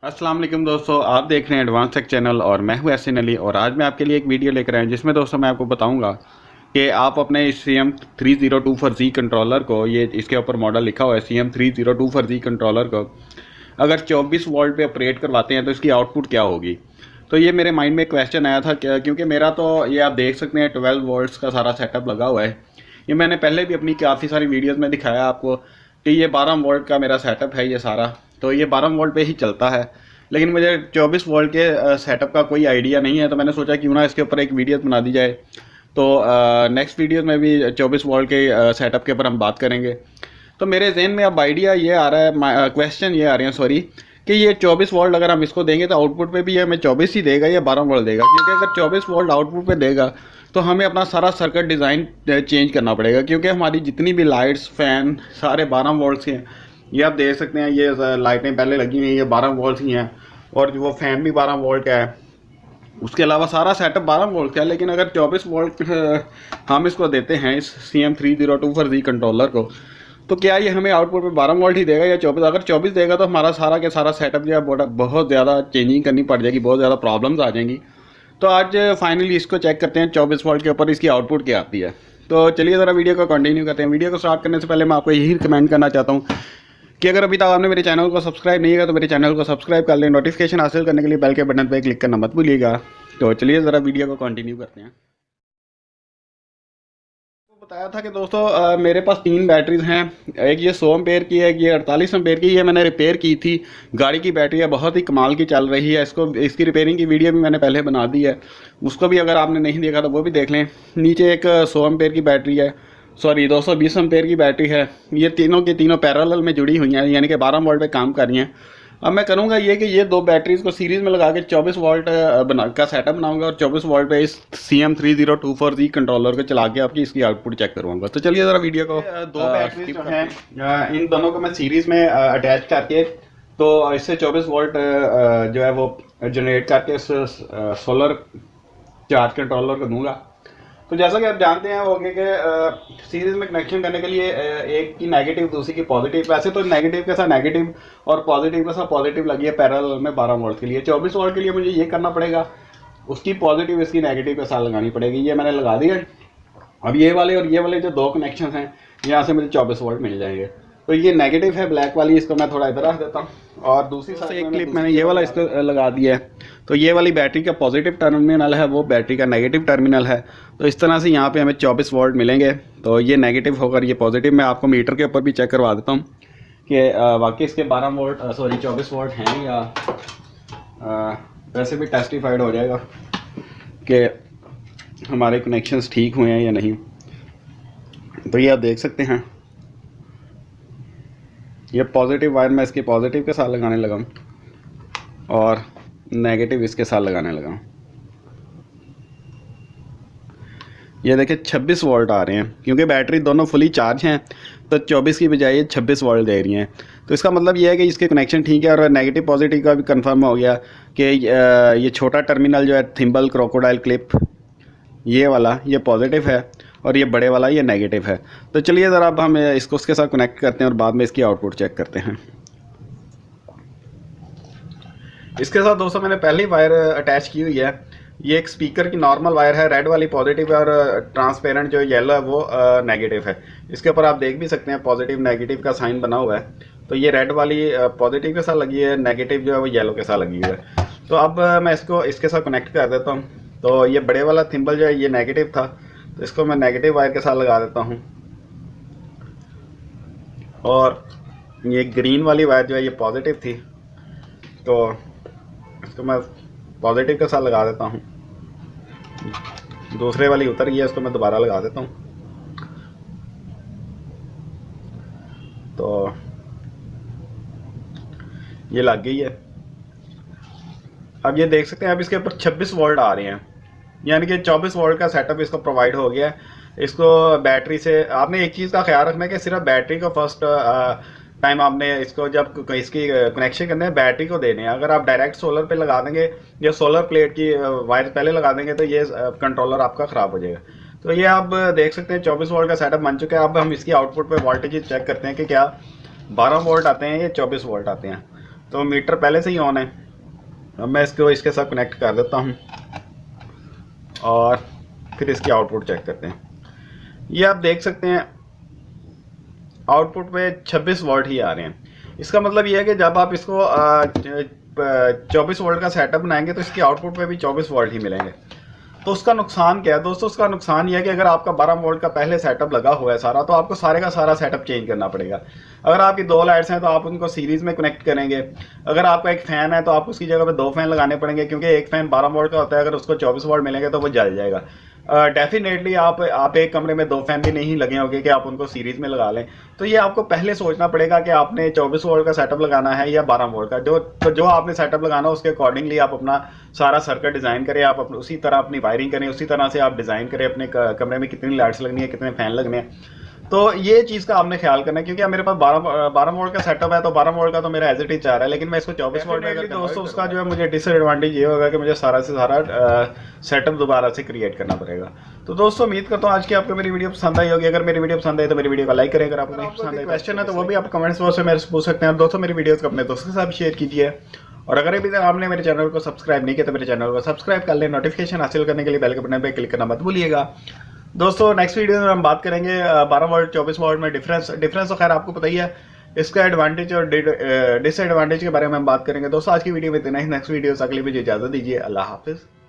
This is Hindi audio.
अस्सलाम वालेकुम दोस्तों, आप देख रहे हैं एडवांस टेक चैनल और मैं हूं एहसन अली। और आज मैं आपके लिए एक वीडियो लेकर आया हूं जिसमें दोस्तों मैं आपको बताऊंगा कि आप अपने CM302 कंट्रोलर को, ये इसके ऊपर मॉडल लिखा हुआ है CM302 कंट्रोलर को, अगर 24 वोल्ट पे ऑपरेट करवाते हैं तो इसकी आउटपुट क्या होगी। तो ये मेरे माइंड में क्वेश्चन आया था क्योंकि मेरा तो ये आप देख सकते हैं 12 वोल्ट्स का सारा सेटअप लगा हुआ है। ये मैंने पहले भी अपनी काफ़ी सारी वीडियोस में दिखाया आपको कि ये 12 वोल्ट का मेरा सेटअप है ये सारा। तो ये 12 वोल्ट पे ही चलता है, लेकिन मुझे 24 वोल्ट के सेटअप का कोई आइडिया नहीं है। तो मैंने सोचा क्यों ना इसके ऊपर एक वीडियो बना दी जाए। तो नेक्स्ट वीडियो में भी 24 वोल्ट के सेटअप के ऊपर हम बात करेंगे। तो मेरे जहन में अब आइडिया ये आ रहा है, क्वेश्चन ये आ रहे हैं सॉरी, कि ये 24 वोल्ट अगर हम इसको देंगे तो आउटपुट पे भी ये हमें 24 ही देगा या 12 वोल्ट देगा। क्योंकि अगर 24 वोल्ट आउटपुट पे देगा तो हमें अपना सारा सर्किट डिज़ाइन चेंज करना पड़ेगा, क्योंकि हमारी जितनी भी लाइट्स फैन सारे 12 वोल्ट के हैं। ये आप देख सकते हैं, ये लाइटें पहले लगी हुई हैं, ये 12 वोल्ट ही हैं, और जो वो फैन भी 12 वोल्ट का है। उसके अलावा सारा सेटअप 12 वोल्ट का है। लेकिन अगर 24 वोल्ट हम इसको देते हैं इस CM302 कंट्रोलर को, तो क्या ये हमें आउटपुट पे 12 वोल्ट ही देगा या 24? अगर 24 देगा तो हमारा सारा के सारा सेटअप जो है बहुत ज़्यादा चेंजिंग करनी पड़ जाएगी, बहुत ज़्यादा प्रॉब्लम्स आ जाएंगी। तो आज फाइनली इसको चेक करते हैं 24 वोल्ट के ऊपर इसकी आउटपुट क्या आती है। तो चलिए ज़रा वीडियो को कंटिन्यू करते हैं। वीडियो को स्टार्ट करने से पहले मैं आपको यही रिकमेंड करना चाहता हूँ कि अगर अभी तक आपने मेरे चैनल को सब्सक्राइब नहीं किया तो मेरे चैनल को सब्सक्राइब कर लें। नोटिफिकेशन हासिल करने के लिए बेल के बटन पर क्लिक करना मत भूलिएगा। तो चलिए ज़रा वीडियो को कंटिन्यू करते हैं। बताया था कि दोस्तों मेरे पास 3 बैटरीज हैं। एक ये 100 एम्पेयर की है, एक ये 48 एम्पेयर की है। मैंने रिपेयर की थी। गाड़ी की बैटरी है, बहुत ही कमाल की चल रही है। इसकी रिपेयरिंग की वीडियो भी मैंने पहले बना दी है, उसको भी अगर आपने नहीं देखा तो वो भी देख लें। नीचे एक 100 एम्पेयर की बैटरी है, सॉरी 220 एम्पेयर की बैटरी है। ये तीनों की तीनों पैरेलल में जुड़ी हुई हैं, यानी कि 12 वोल्ट पे काम कर रही हैं। अब मैं करूँगा ये कि ये 2 बैटरीज को सीरीज़ में लगा के 24 वोल्ट का सेटअप बनाऊंगा और 24 वोल्ट पे इस CM302 कंट्रोलर को चला के आपकी इसकी आउटपुट चेक करूँगा। तो चलिए ज़रा वीडियो को 2 बैटरीज जो हैं इन दोनों को मैं सीरीज़ में अटैच करके तो इससे 24 वोल्ट जो है वो जनरेट करके इस सोलर चार्ज कंट्रोलर को दूंगा। तो जैसा कि आप जानते हैं वो कि सीरीज में कनेक्शन करने के लिए एक की नेगेटिव दूसरी की पॉजिटिव, वैसे तो नेगेटिव के साथ नेगेटिव और पॉजिटिव के साथ पॉजिटिव लगी है पैरेलल में 12 वोल्ट के लिए। 24 वोल्ट के लिए मुझे ये करना पड़ेगा, उसकी पॉजिटिव इसकी नेगेटिव के साथ लगानी पड़ेगी। ये मैंने लगा दी है। अब ये वाले और ये वाले जो 2 कनेक्शन हैं यहाँ से मुझे 24 वोल्ट मिल जाएंगे। तो ये नेगेटिव है ब्लैक वाली, इसको मैं थोड़ा इधर रख देता हूँ और दूसरी साइड एक क्लिप मैंने ये वाला इसको लगा दिया है। तो ये वाली बैटरी का पॉजिटिव टर्मिनल है, वो बैटरी का नेगेटिव टर्मिनल है। तो इस तरह से यहाँ पे हमें 24 वोल्ट मिलेंगे। तो ये नेगेटिव होकर ये पॉजिटिव। मैं आपको मीटर के ऊपर भी चेक करवा देता हूँ कि वाकई इसके 12 वोल्ट सॉरी 24 वोल्ट हैं या वैसे भी टेस्टिफाइड हो जाएगा कि हमारे कनेक्शंस ठीक हुए हैं या नहीं। तो ये आप देख सकते हैं, ये पॉजिटिव वायर मैं इसके पॉजिटिव के साथ लगाने लगा हूँ और नेगेटिव इसके साथ लगाने लगा हूँ। ये देखिए 26 वोल्ट आ रहे हैं, क्योंकि बैटरी दोनों फुली चार्ज हैं तो 24 की बजाय ये 26 वोल्ट दे रही हैं। तो इसका मतलब ये है कि इसके कनेक्शन ठीक है। और नेगेटिव पॉजिटिव का भी कंफर्म हो गया कि ये छोटा टर्मिनल जो है थिम्बल क्रोकोडाइल क्लिप ये वाला ये पॉजिटिव है और ये बड़े वाला ये नेगेटिव है। तो चलिए ज़रा अब हम इसको उसके साथ कनेक्ट करते हैं और बाद में इसकी आउटपुट चेक करते हैं। इसके साथ दोस्तों मैंने पहली वायर अटैच की हुई है। ये एक स्पीकर की नॉर्मल वायर है, रेड वाली पॉजिटिव है और ट्रांसपेरेंट जो येलो है वो नेगेटिव है। इसके ऊपर आप देख भी सकते हैं पॉजिटिव नेगेटिव का साइन बना हुआ है। तो ये रेड वाली पॉजिटिव के साथ लगी है, नेगेटिव जो है वो येलो के साथ लगी हुई है। तो अब मैं इसको इसके साथ कनेक्ट कर देता हूँ। तो ये बड़े वाला थिम्बल जो है ये नेगेटिव था, तो इसको मैं नेगेटिव वायर के साथ लगा देता हूँ। और ये ग्रीन वाली वायर जो है ये पॉजिटिव थी, तो इसको मैं पॉजिटिव के साथ लगा देता हूँ। दूसरे वाली उतर गई है, इसको मैं दोबारा लगा देता हूँ। तो ये लग गई है। अब ये देख सकते हैं, अब इसके ऊपर 26 वोल्ट आ रहे हैं, यानी कि 24 वोल्ट का सेटअप इसको प्रोवाइड हो गया है। इसको बैटरी से आपने एक चीज़ का ख्याल रखना है कि सिर्फ बैटरी को फर्स्ट टाइम आपने इसको जब इसकी कनेक्शन करने हैं बैटरी को देने हैं। अगर आप डायरेक्ट सोलर पे लगा देंगे या सोलर प्लेट की वायर पहले लगा देंगे तो ये कंट्रोलर आपका ख़राब हो जाएगा। तो ये आप देख सकते हैं 24 वोल्ट का सेटअप बन चुका है। अब हम इसकी आउटपुट पे वोल्टेज चेक करते हैं कि क्या 12 वोल्ट आते हैं या 24 वोल्ट आते हैं। तो मीटर पहले से ही ऑन है। अब मैं इसको इसके साथ कनेक्ट कर देता हूँ और फिर इसकी आउटपुट चेक करते हैं। ये आप देख सकते हैं आउटपुट पे 26 वोल्ट ही आ रहे हैं। इसका मतलब ये है कि जब आप इसको 24 वोल्ट का सेटअप बनाएंगे तो इसकी आउटपुट पे भी 24 वोल्ट ही मिलेंगे। तो उसका नुकसान क्या है दोस्तों? उसका नुकसान ये है कि अगर आपका 12 वोल्ट का पहले सेटअप लगा हुआ है सारा, तो आपको सारे का सारा सेटअप चेंज करना पड़ेगा। अगर आपकी 2 लाइट्स हैं तो आप उनको सीरीज में कनेक्ट करेंगे। अगर आपका एक फैन है तो आप उसकी जगह पे 2 फैन लगाने पड़ेंगे, क्योंकि एक फैन 12 वोल्ट का होता है, अगर उसको 24 वोल्ट मिलेंगे तो वो जल जाएगा। डेफिनेटली आप एक कमरे में 2 फैन भी नहीं लगे होंगे कि आप उनको सीरीज में लगा लें। तो ये आपको पहले सोचना पड़ेगा कि आपने 24 वोल्ट का सेटअप लगाना है या 12 वोल्ट का। जो आपने सेटअप लगाना है उसके अकॉर्डिंगली आप अपना सारा सर्किट डिज़ाइन करें, आप उसी तरह अपनी वायरिंग करें, उसी तरह से आप डिज़ाइन करें अपने कमरे में कितनी लाइट्स लगनी है, कितने फैन लगने हैं। तो ये चीज़ का आपने ख्याल करना है, क्योंकि अब मेरे पास 12 वोल्ट का सेटअप है, तो 12 वोल्ट का तो मेरा एज इट इज चाह रहा है, लेकिन मैं इसको 24 वोल्ट में दोस्तों उसका जो है मुझे डिसएडवांटेज ये होगा कि मुझे सारा से सारा सेटअप दोबारा से क्रिएट करना पड़ेगा। तो दोस्तों उम्मीद करता हूँ आज की आपको मेरी वीडियो पसंद आई होगी। अगर मेरी वीडियो पसंद आई तो मेरी वीडियो को लाइक करें। अगर आपको नहीं पसंद आई क्वेश्चन है तो वो भी आप कमेंट्स बॉक्स में मेरे से पूछ सकते हैं। दोस्तों मेरी वीडियोस को अपने दोस्तों के साथ शेयर कीजिए, और अगर अभी तक आपने मेरे चैनल को सब्सक्राइब नहीं किया तो मेरे चैनल को सब्सक्राइब कर लें। नोटिफिकेशन हासिल करने के लिए बेल के बटन पर क्लिक करना मत भूलिएगा। दोस्तों नेक्स्ट वीडियो में हम बात करेंगे 12 वोल्ट 24 वोल्ट में डिफरेंस तो खैर आपको पता ही है। इसका एडवांटेज और डिसएडवांटेज के बारे में हम बात करेंगे। दोस्तों आज की वीडियो में इतना ही। नेक्स्ट वीडियो से अगली वीडियो इजाजत दीजिए। अल्लाह हाफिज़।